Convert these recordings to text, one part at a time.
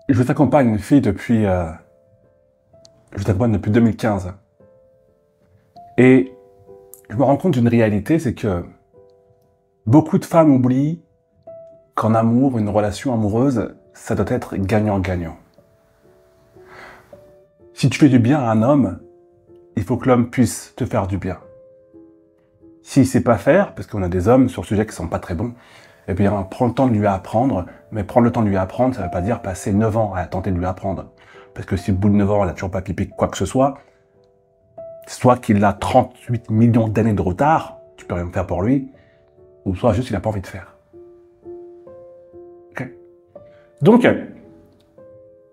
Je vous accompagne une fille depuis, 2015. Et je me rends compte d'une réalité, c'est que beaucoup de femmes oublient qu'en amour, une relation amoureuse, ça doit être gagnant-gagnant. Si tu fais du bien à un homme, il faut que l'homme puisse te faire du bien. S'il ne sait pas faire, parce qu'on a des hommes sur le sujet qui ne sont pas très bons, eh bien, prends le temps de lui apprendre, mais prendre le temps de lui apprendre, ça ne veut pas dire passer 9 ans à tenter de lui apprendre. Parce que si au bout de 9 ans, elle n'a toujours pas pipi quoi que ce soit qu'il a 38 millions d'années de retard, tu peux rien faire pour lui, ou soit juste il n'a pas envie de faire. Okay. Donc,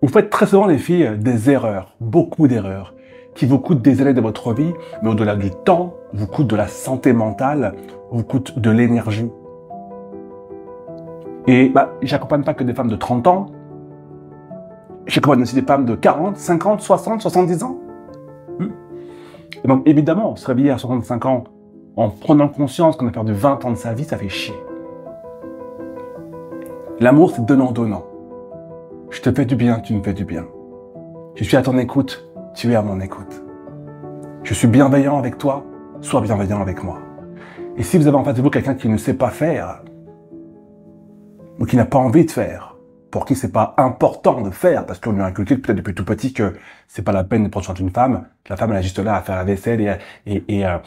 vous faites très souvent, les filles, des erreurs, beaucoup d'erreurs, qui vous coûtent des années de votre vie, mais au-delà du temps, vous coûtent de la santé mentale, vous coûtent de l'énergie. Et j'accompagne pas que des femmes de 30 ans, j'accompagne aussi des femmes de 40, 50, 60, 70 ans. Et donc évidemment, se réveiller à 65 ans en prenant conscience qu'on a perdu 20 ans de sa vie, ça fait chier. L'amour, c'est donnant-donnant. Je te fais du bien, tu me fais du bien. Je suis à ton écoute, tu es à mon écoute. Je suis bienveillant avec toi, sois bienveillant avec moi. Et si vous avez en face de vous quelqu'un qui ne sait pas faire, ou qui n'a pas envie de faire, pour qui c'est pas important de faire, parce qu'on lui a inculqué peut-être depuis tout petit que c'est pas la peine de prendre soin d'une femme, que la femme elle est juste là à faire la vaisselle et à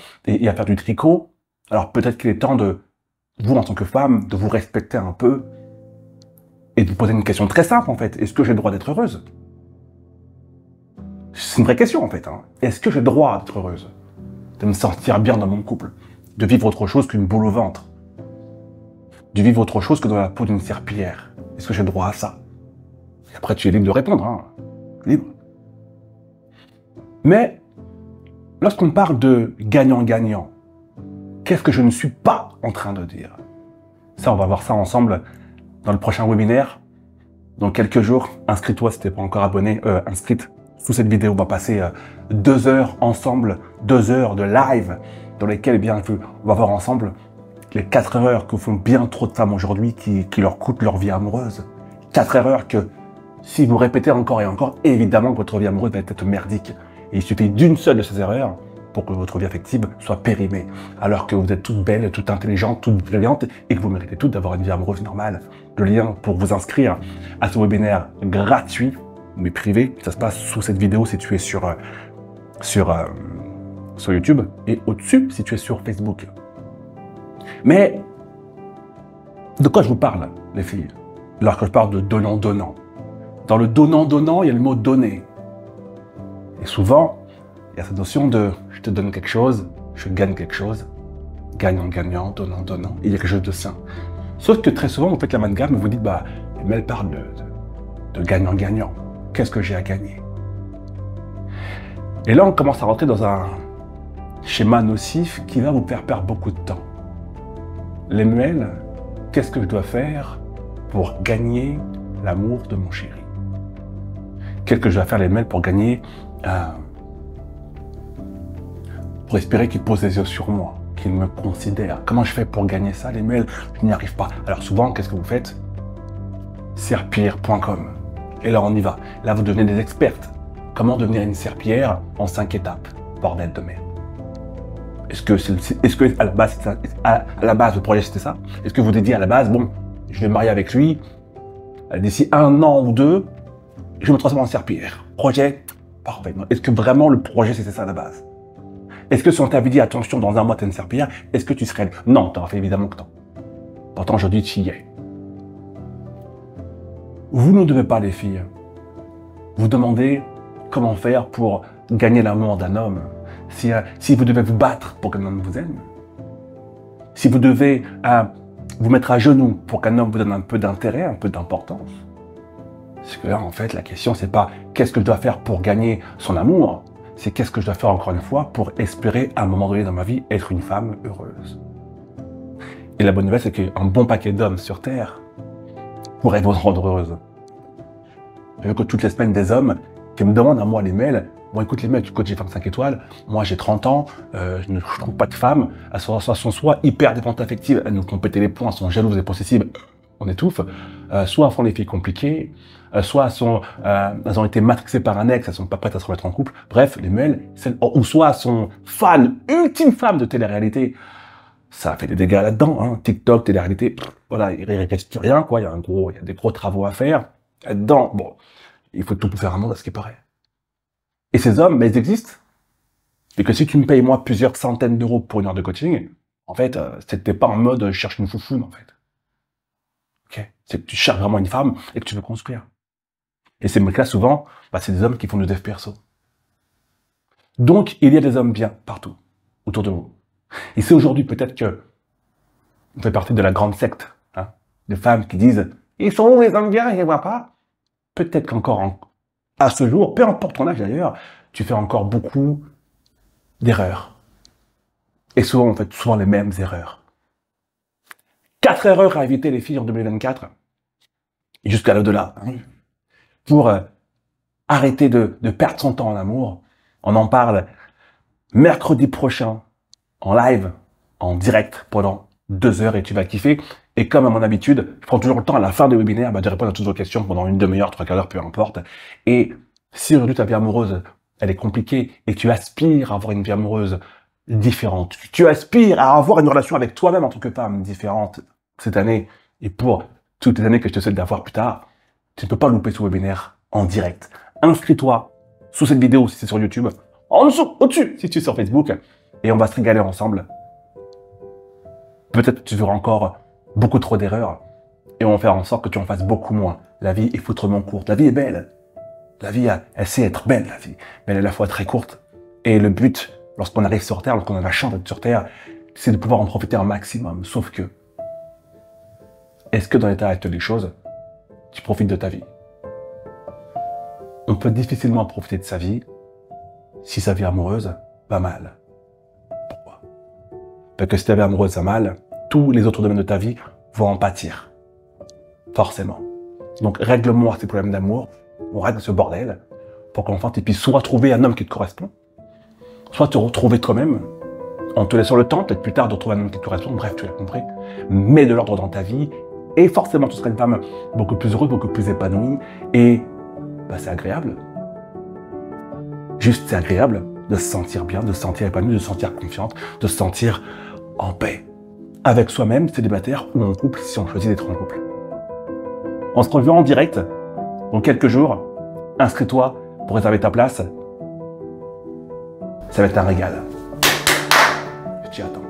faire du tricot, alors peut-être qu'il est temps de, vous en tant que femme, de vous respecter un peu, et de vous poser une question très simple en fait, est-ce que j'ai le droit d'être heureuse? C'est une vraie question en fait, hein. Est-ce que j'ai le droit d'être heureuse? De me sentir bien dans mon couple? De vivre autre chose qu'une boule au ventre? De vivre autre chose que dans la peau d'une serpillière? Est-ce que j'ai le droit à ça? Et après, tu es libre de répondre, hein. Libre. Mais, lorsqu'on parle de gagnant-gagnant, qu'est-ce que je ne suis pas en train de dire? Ça, on va voir ça ensemble dans le prochain webinaire. Dans quelques jours, inscris-toi si tu n'es pas encore abonné, inscrite sous cette vidéo. On va passer 2 heures ensemble, 2 heures de live, dans lesquelles, eh bien, on va voir ensemble les 4 erreurs que font bien trop de femmes aujourd'hui qui leur coûtent leur vie amoureuse. 4 erreurs que, si vous répétez encore et encore, évidemment que votre vie amoureuse va être merdique. Et il suffit d'une seule de ces erreurs pour que votre vie affective soit périmée. Alors que vous êtes toutes belles, toutes intelligentes, toutes brillantes et que vous méritez toutes d'avoir une vie amoureuse normale. Le lien pour vous inscrire à ce webinaire gratuit, mais privé, ça se passe sous cette vidéo si tu es sur YouTube et au-dessus si tu es sur Facebook. Mais, de quoi je vous parle, les filles, lorsque je parle de donnant-donnant? Dans le donnant-donnant, il y a le mot donner. Et souvent, il y a cette notion de je te donne quelque chose, je gagne quelque chose, gagnant-gagnant, donnant-donnant, il y a quelque chose de sain. Sauf que très souvent, vous faites l'amalgame et vous dites, mais elle parle de gagnant-gagnant. Qu'est-ce que j'ai à gagner? Et là, on commence à rentrer dans un schéma nocif qui va vous faire perdre beaucoup de temps. Lemuel, qu'est-ce que je dois faire pour gagner l'amour de mon chéri? Qu'est-ce que je dois faire, Lemuel, pour gagner, pour espérer qu'il pose les yeux sur moi, qu'il me considère? Comment je fais pour gagner ça, Lemuel? Je n'y arrive pas. Alors souvent, qu'est-ce que vous faites? Serpillière.com. Et là, on y va. Là, vous devenez des expertes. Comment devenir une serpillière en 5 étapes? Bordel de merde. Est-ce que à la base, le projet c'était ça? Est-ce que vous avez dit à la base, bon, je vais me marier avec lui, d'ici 1 an ou 2, je me transforme en serpillière. Projet parfait. Est-ce que vraiment le projet c'était ça à la base? Est-ce que si on t'avait dit, attention, dans 1 mois t'es une serpillière, est-ce que tu serais... Non, t'aurais fait évidemment que non. Pourtant, aujourd'hui, tu y es. Vous ne devez pas, les filles, vous demander comment faire pour gagner l'amour d'un homme. Si vous devez vous battre pour qu'un homme vous aime, si vous devez vous mettre à genoux pour qu'un homme vous donne un peu d'intérêt, un peu d'importance, parce que là, en fait, la question, c'est pas qu'est-ce que je dois faire pour gagner son amour, c'est qu'est-ce que je dois faire encore une fois pour espérer, à un moment donné dans ma vie, être une femme heureuse. Et la bonne nouvelle, c'est qu'un bon paquet d'hommes sur Terre pourrait vous rendre heureuse. Je veux que toutes les semaines, des hommes qui me demandent à moi les mails, bon écoute les mecs, tu coaches 5 étoiles, moi j'ai 30 ans, je ne trouve pas de femme, elles sont soit hyper dépendantes affectives, elles nous font péter les plombs, elles sont jalouses et possessives, on étouffe, soit elles font des filles compliquées, soit elles ont été matrixées par un ex, elles sont pas prêtes à se remettre en couple. Bref, les mêles, ou soit elles sont fans, ultimes fans de télé-réalité. Ça fait des dégâts là-dedans, hein. TikTok, télé-réalité, voilà, il reste plus rien, quoi. Il y a des gros travaux à faire. Là-dedans, bon, il faut tout pour faire un monde à ce qui paraît. Et ces hommes, ils existent. Et que si tu me payes, moi, plusieurs centaines d'euros pour une heure de coaching, en fait, c'était pas en mode je cherche une foufoune, en fait. Ok, c'est que tu cherches vraiment une femme et que tu veux construire. Et ces mecs-là, souvent, c'est des hommes qui font du dev perso. Donc, il y a des hommes bien partout, autour de vous. Et c'est aujourd'hui peut-être que on fait partie de la grande secte, hein, de femmes qui disent « Ils sont où les hommes bien, je les vois pas ?» Peut-être qu'encore à ce jour, peu importe ton âge d'ailleurs, tu fais encore beaucoup d'erreurs. Et souvent, on fait souvent les mêmes erreurs. 4 erreurs à éviter, les filles, en 2024, et jusqu'à l'au-delà, hein, pour arrêter de perdre son temps en amour. On en parle mercredi prochain, en live, en direct, pendant 2 heures, et tu vas kiffer. Et comme à mon habitude, je prends toujours le temps à la fin du webinaire de répondre à toutes vos questions pendant une demi-heure, 3/4 d'heure, peu importe. Et si aujourd'hui ta vie amoureuse, elle est compliquée, et que tu aspires à avoir une vie amoureuse différente, tu aspires à avoir une relation avec toi-même en tant que femme différente cette année, et pour toutes les années que je te souhaite d'avoir plus tard, tu ne peux pas louper ce webinaire en direct. Inscris-toi sous cette vidéo si c'est sur YouTube, en dessous, au-dessus si tu es sur Facebook, et on va se régaler ensemble. Peut-être que tu feras encore beaucoup trop d'erreurs, et on va faire en sorte que tu en fasses beaucoup moins. La vie est foutrement courte, la vie est belle. La vie, elle sait être belle, la vie, mais elle est à la fois très courte. Et le but, lorsqu'on arrive sur Terre, lorsqu'on a la chance d'être sur Terre, c'est de pouvoir en profiter un maximum. Sauf que, est-ce que dans l'état actuel des choses, tu profites de ta vie? On peut difficilement profiter de sa vie si sa vie amoureuse va mal. Pourquoi? Parce que si ta vie amoureuse va mal, tous les autres domaines de ta vie vont en pâtir. Forcément. Donc règle-moi ces problèmes d'amour, on règle ce bordel, pour qu'enfin tu puisses soit trouver un homme qui te correspond, soit te retrouver toi-même, en te laissant le temps, peut-être plus tard, de trouver un homme qui te correspond, bref, tu l'as compris, mets de l'ordre dans ta vie, et forcément tu seras une femme beaucoup plus heureuse, beaucoup plus épanouie, et c'est agréable. Juste c'est agréable de se sentir bien, de se sentir épanouie, de se sentir confiante, de se sentir en paix. Avec soi-même, célibataire ou en couple, si on choisit d'être en couple. On se revoit en direct dans quelques jours. Inscris-toi pour réserver ta place. Ça va être un régal. Je t'y attends.